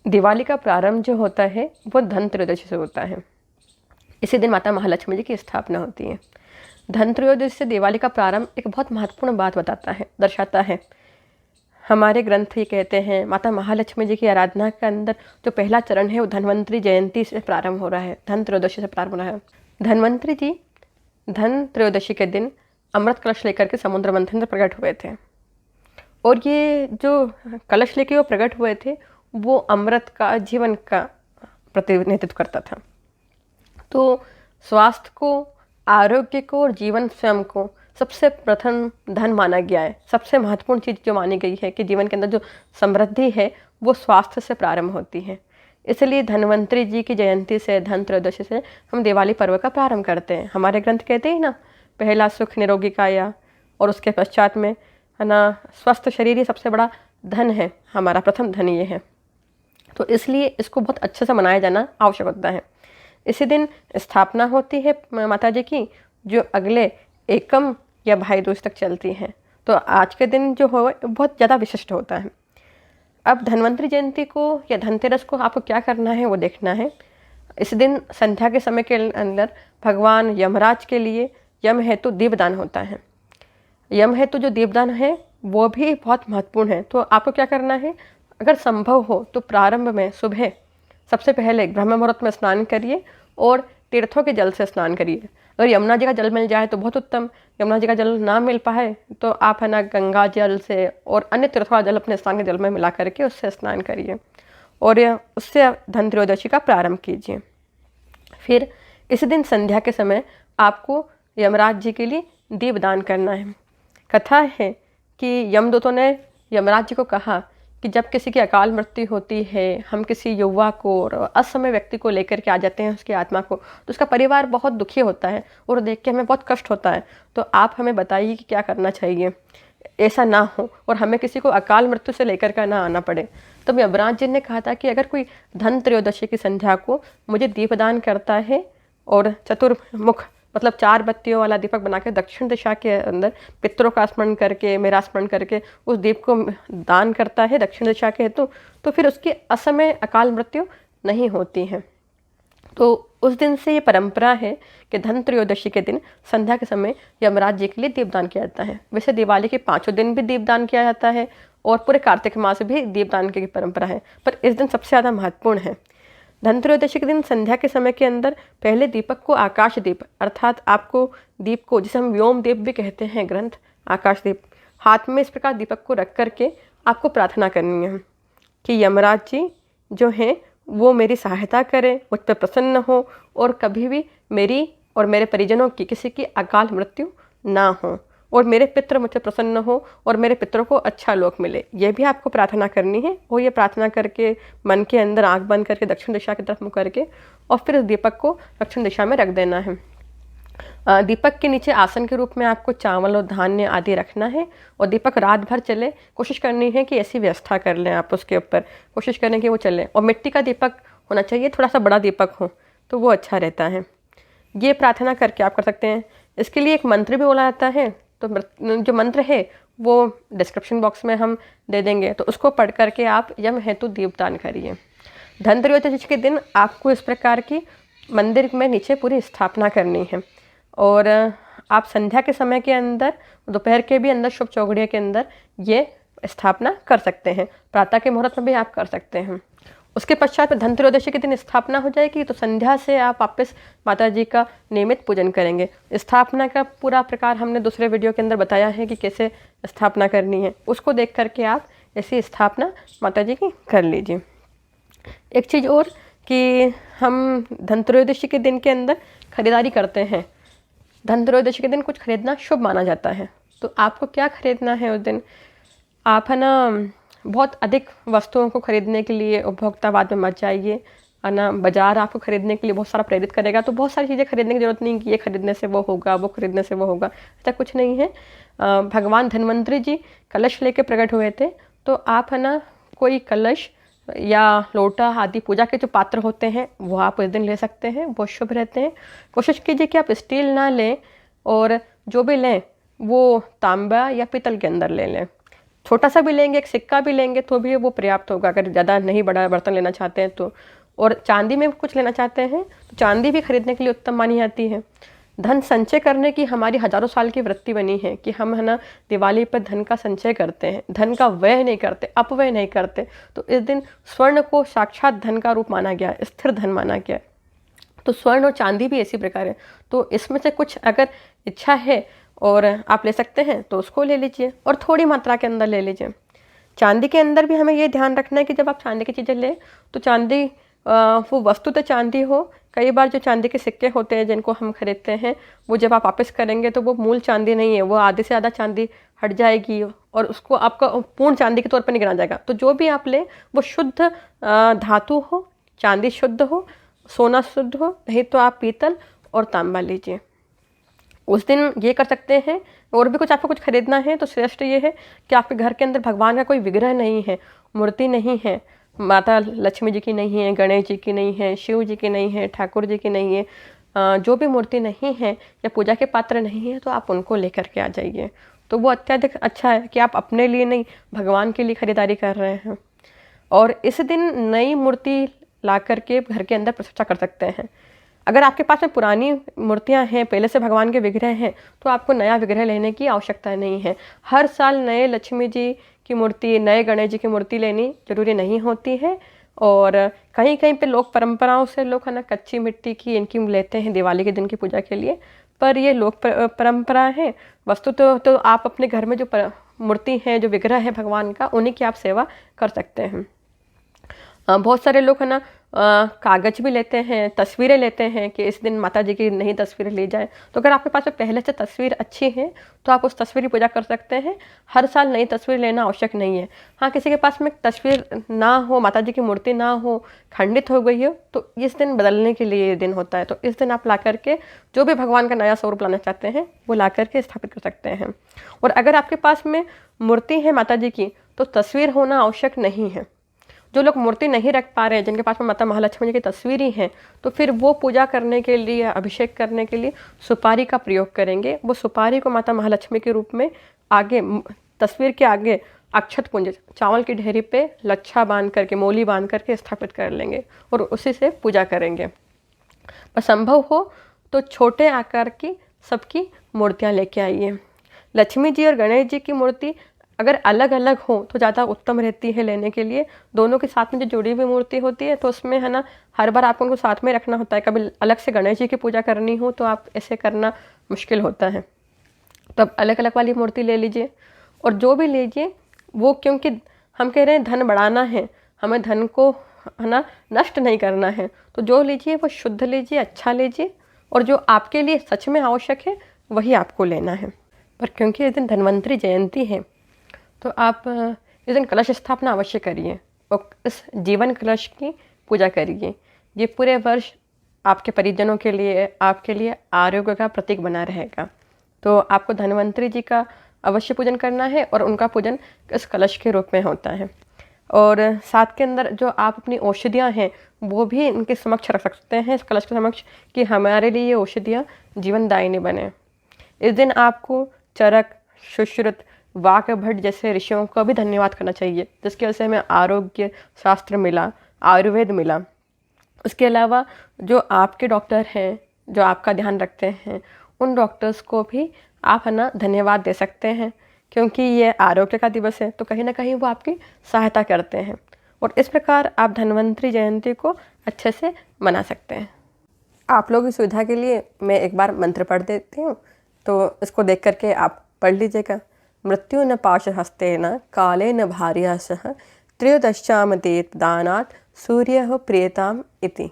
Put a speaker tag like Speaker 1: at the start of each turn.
Speaker 1: दिवाली का प्रारंभ जो होता है वो धनत्रयोदशी से होता है। इसी दिन माता महालक्ष्मी जी की स्थापना होती है। धनत्रयोदशी से दिवाली का प्रारंभ एक बहुत महत्वपूर्ण बात दर्शाता है। हमारे ग्रंथ ये कहते हैं माता महालक्ष्मी जी की आराधना के अंदर जो पहला चरण है वो धन्वंतरी जयंती से प्रारंभ हो रहा है, धनत्रयोदशी से प्रारंभ हो रहा है। धन्वंतरी जी धनत्रयोदशी के दिन अमृत कलश लेकर के समुद्र मंथन से प्रकट हुए थे, और ये जो कलश लेके वो प्रकट हुए थे वो अमृत का, जीवन का प्रतिनिधित्व करता था। तो स्वास्थ्य को, आरोग्य को और जीवन स्वयं को सबसे प्रथम धन माना गया है। सबसे महत्वपूर्ण चीज़ जो मानी गई है कि जीवन के अंदर जो समृद्धि है वो स्वास्थ्य से प्रारंभ होती है। इसलिए धन्वंतरी जी की जयंती से, धनत्रयोदशी से हम दिवाली पर्व का प्रारंभ करते हैं। हमारे ग्रंथ कहते हैं ना, पहला सुख निरोगी काया, और उसके पश्चात में है ना स्वस्थ शरीर, ये सबसे बड़ा धन है, हमारा प्रथम धन ये है। तो इसलिए इसको बहुत अच्छे से मनाया जाना आवश्यक होता है। इसी दिन स्थापना होती है माता जी की, जो अगले एकम या भाई दूज तक चलती है। तो आज के दिन जो हो बहुत ज़्यादा विशिष्ट होता है। अब धन्वंतरी जयंती को या धनतेरस को आपको क्या करना है वो देखना है। इस दिन संध्या के समय के अंदर भगवान यमराज के लिए यम हेतु दीपदान होता है। यम हेतु जो दीपदान है वो भी बहुत महत्वपूर्ण है। तो आपको क्या करना है, अगर संभव हो तो प्रारंभ में सुबह सबसे पहले ब्रह्म मुहूर्त में स्नान करिए और तीर्थों के जल से स्नान करिए। अगर यमुना जी का जल मिल जाए तो बहुत उत्तम, यमुना जी का जल ना मिल पाए तो आप है ना गंगा जल से और अन्य तीर्थों का जल अपने स्नान के जल में मिला करके उससे स्नान करिए और उससे धनत्रयोदशी का प्रारंभ कीजिए। फिर इस दिन संध्या के समय आपको यमराज जी के लिए दीपदान करना है। कथा है कि यमदूतों ने यमराज जी को कहा कि जब किसी की अकाल मृत्यु होती है, हम किसी युवा को और असमय व्यक्ति को लेकर के आ जाते हैं उसकी आत्मा को, तो उसका परिवार बहुत दुखी होता है और देख के हमें बहुत कष्ट होता है। तो आप हमें बताइए कि क्या करना चाहिए, ऐसा ना हो और हमें किसी को अकाल मृत्यु से लेकर का ना आना पड़े। तो यमराज जी ने कहा था कि अगर कोई धनत्रयोदशी की संध्या को मुझे दीपदान करता है और चतुर्मुख मतलब 4 बत्तियों वाला दीपक बना के दक्षिण दिशा के अंदर पितरों का स्मरण करके, मेरा स्मरण करके उस दीप को दान करता है दक्षिण दिशा के हेतु, तो फिर उसकी असमय अकाल मृत्यु नहीं होती है। तो उस दिन से ये परंपरा है कि धनत्रयोदशी के दिन संध्या के समय यमराज जी के लिए दीपदान किया जाता है। वैसे दिवाली के 5 दिन भी दीपदान किया जाता है और पूरे कार्तिक मास भी दीपदान की परंपरा है, पर इस दिन सबसे ज़्यादा महत्वपूर्ण है। धनत्रयोदशी के दिन संध्या के समय के अंदर पहले दीपक को आकाश दीप, अर्थात आपको दीप को, जिसे हम व्योम दीप भी कहते हैं ग्रंथ, आकाश दीप, हाथ में इस प्रकार दीपक को रख करके आपको प्रार्थना करनी है कि यमराज जी जो हैं वो मेरी सहायता करें, मुझ पर प्रसन्न हो और कभी भी मेरी और मेरे परिजनों की किसी की अकाल मृत्यु ना हो और मेरे पितृ मुझसे प्रसन्न हो और मेरे पितरों को अच्छा लोक मिले। ये भी आपको प्रार्थना करनी है। और ये प्रार्थना करके मन के अंदर आंख बंद करके दक्षिण दिशा की तरफ मुँह करके और फिर उस दीपक को दक्षिण दिशा में रख देना है। दीपक के नीचे आसन के रूप में आपको चावल और धान्य आदि रखना है और दीपक रात भर चले। कोशिश करनी है कि ऐसी व्यवस्था कर लें आप, उसके ऊपर कोशिश करें कि वो चले। और मिट्टी का दीपक होना चाहिए, थोड़ा सा बड़ा दीपक हो तो वो अच्छा रहता है। ये प्रार्थना करके आप कर सकते हैं। इसके लिए एक मंत्र भी बोला जाता है, तो जो मंत्र है वो डिस्क्रिप्शन बॉक्स में हम दे देंगे, तो उसको पढ़ करके आप यम हेतु दीपदान करिए। धनत्रयोदशी के दिन आपको इस प्रकार की मंदिर में नीचे पूरी स्थापना करनी है और आप संध्या के समय के अंदर, दोपहर के भी अंदर, शुभ चौघड़िया के अंदर ये स्थापना कर सकते हैं। प्रातः के मुहूर्त में भी आप कर सकते हैं। उसके पश्चात धनत्रयोदशी के दिन स्थापना हो जाएगी तो संध्या से आप वापस माता जी का नियमित पूजन करेंगे। स्थापना का पूरा प्रकार हमने दूसरे वीडियो के अंदर बताया है कि कैसे स्थापना करनी है, उसको देख करके आप ऐसी स्थापना माता जी की कर लीजिए। एक चीज़ और कि हम धनत्रयोदशी के दिन के अंदर खरीदारी करते हैं। धनत्रयोदशी के दिन कुछ खरीदना शुभ माना जाता है। तो आपको क्या खरीदना है उस दिन, आप है ना बहुत अधिक वस्तुओं को खरीदने के लिए उपभोक्तावाद में मत जाइए, है ना। बाजार आपको खरीदने के लिए बहुत सारा प्रेरित करेगा, तो बहुत सारी चीज़ें खरीदने की जरूरत नहीं कि ये खरीदने से वो होगा, वो खरीदने से वो होगा, ऐसा कुछ नहीं है। भगवान धन्वंतरी जी कलश लेके प्रकट हुए थे, तो आप है ना कोई कलश या लोटा आदि पूजा के जो पात्र होते हैं वो आप उस दिन ले सकते हैं, वो शुभ रहते हैं। कोशिश कीजिए कि आप स्टील ना लें और जो भी लें वो तांबा या पीतल के अंदर ले लें। छोटा सा भी लेंगे, एक सिक्का भी लेंगे तो भी वो पर्याप्त होगा, अगर ज़्यादा नहीं बड़ा बर्तन लेना चाहते हैं तो। और चांदी में कुछ लेना चाहते हैं तो चांदी भी खरीदने के लिए उत्तम मानी जाती है। धन संचय करने की हमारी हजारों साल की वृत्ति बनी है कि हम है ना दिवाली पर धन का संचय करते हैं, धन का व्यय नहीं करते, अपव्यय नहीं करते। तो इस दिन स्वर्ण को साक्षात धन का रूप माना गया, स्थिर धन माना गया। तो स्वर्ण और चांदी भी इसी प्रकार है। तो इसमें से कुछ अगर इच्छा है और आप ले सकते हैं तो उसको ले लीजिए, और थोड़ी मात्रा के अंदर ले लीजिए। चांदी के अंदर भी हमें ये ध्यान रखना है कि जब आप चांदी की चीज़ें लें तो चांदी वो वस्तु तो चांदी हो। कई बार जो चांदी के सिक्के होते हैं जिनको हम खरीदते हैं, वो जब आप वापस करेंगे तो वो मूल चांदी नहीं है, वो आधे से ज़्यादा चांदी हट जाएगी और उसको आपका पूर्ण चांदी के तौर पर नहीं गिना जाएगा। तो जो भी आप लें वो शुद्ध धातु हो, चांदी शुद्ध हो, सोना शुद्ध हो, नहीं तो आप पीतल और तांबा लीजिए। उस दिन ये कर सकते हैं। और भी कुछ आपको कुछ खरीदना है तो श्रेष्ठ ये है कि आपके घर के अंदर भगवान का कोई विग्रह नहीं है, मूर्ति नहीं है, माता लक्ष्मी जी की नहीं है, गणेश जी की नहीं है, शिव जी की नहीं है, ठाकुर जी की नहीं है, जो भी मूर्ति नहीं है या पूजा के पात्र नहीं है तो आप उनको लेकर के आ जाइए। तो वो अत्यधिक अच्छा है कि आप अपने लिए नहीं, भगवान के लिए खरीदारी कर रहे हैं। और इस दिन नई मूर्ति ला करके घर के अंदर प्रतिष्ठा कर सकते हैं। अगर आपके पास में पुरानी मूर्तियां हैं, पहले से भगवान के विग्रह हैं, तो आपको नया विग्रह लेने की आवश्यकता नहीं है। हर साल नए लक्ष्मी जी की मूर्ति, नए गणेश जी की मूर्ति लेनी जरूरी नहीं होती है। और कहीं कहीं पे लोक परंपराओं से लोग है ना कच्ची मिट्टी की इनकी लेते हैं दिवाली के दिन की पूजा के लिए, पर ये लोक परंपरा है। वस्तु तो आप अपने घर में जो मूर्ति है, जो विग्रह है भगवान का, उन्हीं की आप सेवा कर सकते हैं। बहुत सारे लोग है ना कागज भी लेते हैं, तस्वीरें लेते हैं कि इस दिन माता जी की नई तस्वीर ली जाए। तो अगर आपके पास में पहले से तस्वीर अच्छी है तो आप उस तस्वीर की पूजा कर सकते हैं। हर साल नई तस्वीर लेना आवश्यक नहीं है। हाँ, किसी के पास में तस्वीर ना हो, माता जी की मूर्ति ना हो, खंडित हो गई हो, तो इस दिन बदलने के लिए ये दिन होता है। तो इस दिन आप ला करके जो भी भगवान का नया स्वरूप लाना चाहते हैं वो ला करके स्थापित कर सकते हैं। और अगर आपके पास में मूर्ति है माता जी की तो तस्वीर होना आवश्यक नहीं है। जो लोग मूर्ति नहीं रख पा रहे हैं, जिनके पास में माता महालक्ष्मी जी की तस्वीर ही है, तो फिर वो पूजा करने के लिए, अभिषेक करने के लिए सुपारी का प्रयोग करेंगे। वो सुपारी को माता महालक्ष्मी के रूप में आगे तस्वीर के आगे अक्षत पुंज, चावल की ढेरी पे लच्छा बांध करके, मोली बांध करके स्थापित कर लेंगे और उसी से पूजा करेंगे। पर संभव हो तो छोटे आकार की सबकी मूर्तियाँ लेके आइए। लक्ष्मी जी और गणेश जी की मूर्ति अगर अलग अलग हो तो ज़्यादा उत्तम रहती है लेने के लिए। दोनों के साथ में जो जुड़ी हुई मूर्ति होती है तो उसमें है ना हर बार आपको उनको साथ में रखना होता है। कभी अलग से गणेश जी की पूजा करनी हो तो आप ऐसे करना मुश्किल होता है। तो अब अलग अलग वाली मूर्ति ले लीजिए। और जो भी लीजिए वो, क्योंकि हम कह रहे हैं धन बढ़ाना है, हमें धन को है ना नष्ट नहीं करना है, तो जो लीजिए वो शुद्ध लीजिए, अच्छा लीजिए, और जो आपके लिए सच में आवश्यक है वही आपको लेना है। पर क्योंकि इस दिन धन्वंतरी जयंती है तो आप इस दिन कलश स्थापना अवश्य करिए और इस जीवन कलश की पूजा करिए। ये पूरे वर्ष आपके परिजनों के लिए, आपके लिए आरोग्य का प्रतीक बना रहेगा। तो आपको धन्वंतरी जी का अवश्य पूजन करना है और उनका पूजन इस कलश के रूप में होता है। और साथ के अंदर जो आप अपनी औषधियाँ हैं वो भी इनके समक्ष रख सकते हैं, इस कलश के समक्ष, कि हमारे लिए ये औषधियाँ जीवनदायिनी बने। इस दिन आपको चरक, सुश्रुत, वाक भट्ट जैसे ऋषियों का भी धन्यवाद करना चाहिए, जिसकी वजह से हमें आरोग्य शास्त्र मिला, आयुर्वेद मिला। उसके अलावा जो आपके डॉक्टर हैं, जो आपका ध्यान रखते हैं, उन डॉक्टर्स को भी आप है ना धन्यवाद दे सकते हैं, क्योंकि ये आरोग्य का दिवस है तो कहीं ना कहीं वो आपकी सहायता करते हैं। और इस प्रकार आप धन्वंतरी जयंती को अच्छे से मना सकते हैं। आप लोगों की सुविधा के लिए मैं एक बार मंत्र पढ़ देती हूँ, तो इसको देख करके आप पढ़ लीजिएगा। मृत्यु न पाशहस्तेन कालेन भार्या सह त्रयोदश्चामते दानात् सूर्यः प्रियताम् इति।